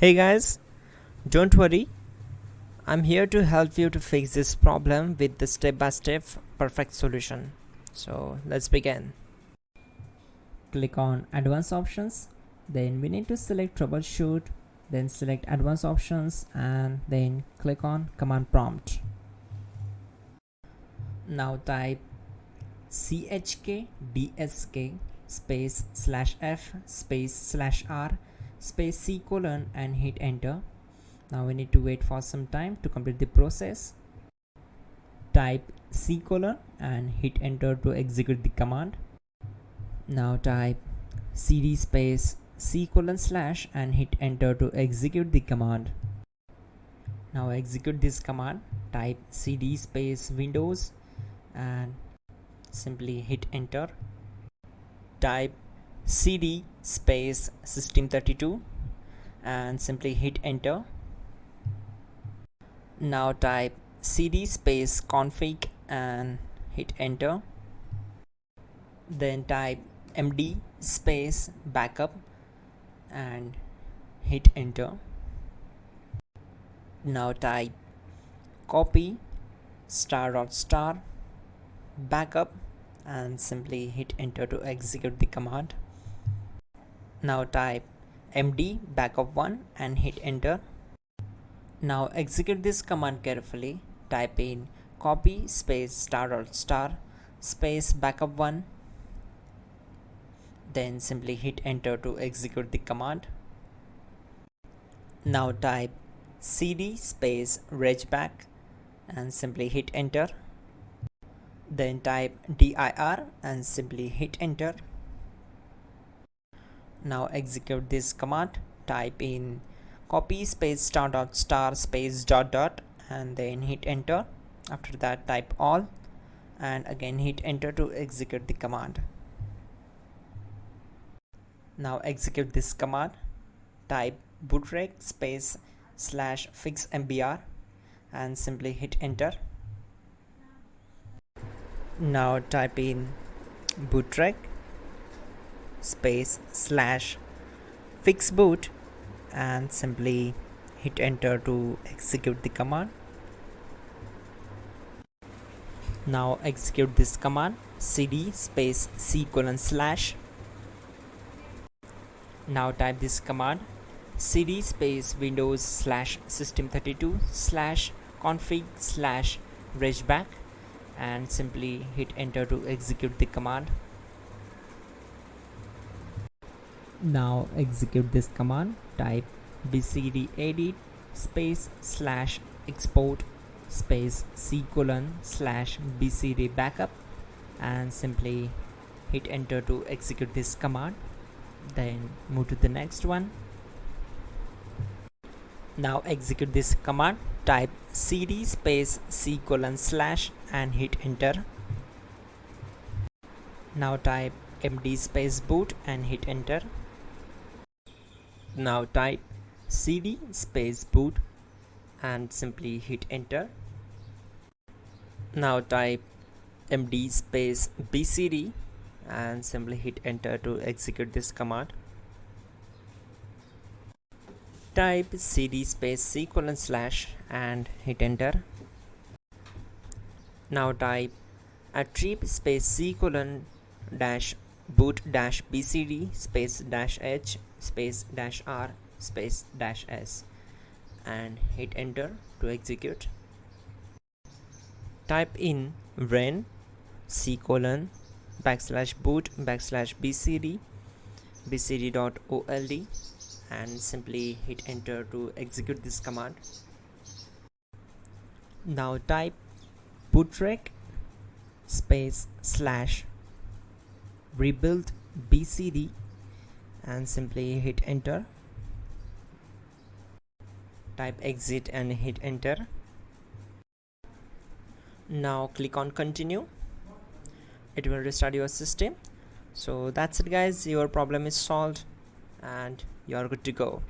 Hey guys, don't worry, I'm here to help you to fix this problem with the step-by-step perfect solution. So let's begin. Click on advanced options, then we need to select troubleshoot, then select advanced options and then click on command prompt. Now type chkdsk space /f space /r space c colon and hit enter. Now we need to wait for some time to complete the process. Type c colon and hit enter to execute the command. Now type cd space c colon / and hit enter to execute the command. Now execute this command. Type cd space windows and simply hit enter. Type cd space system32 and simply hit enter. Now type cd space config and hit enter. Then type md space backup and hit enter. Now type copy ** backup and simply hit enter to execute the command. Now type md backup1 and hit enter. Now execute this command carefully. Type in copy space ** space backup1, then simply hit enter to execute the command. Now type cd space regback and simply hit enter. Then type dir and simply hit enter. Now execute this command. Type in copy space ** space ... and then hit enter. After that type all and again hit enter to execute the command. Now execute this command. Type bootrec space /fixmbr and simply hit enter. Now type in bootrec space /fixboot and simply hit enter to execute the command. Now execute this command. cd space c colon /. Now type this command. cd space windows /system32 /config /regback and simply hit enter to execute the command. Now execute this command. Type bcdedit space /export space c colon /bcd backup and simply hit enter to execute this command. Then move to the next one. Now execute this command. Type cd space c colon / and hit enter. Now type md space boot and hit enter. Now type cd space boot and simply hit enter. Now type md space bcd and simply hit enter to execute this command. Type cd space c colon / and hit enter. Now type attrib space c colon -boot -bcd space -h space -r space -s and hit enter to execute. Type in ren c colon /boot /bcd bcd.old and simply hit enter to execute this command. Now type bootrec space /rebuildbcd and simply hit enter. Type exit and hit enter. Now click on continue. It will restart your system. So that's it guys, your problem is solved and you are good to go.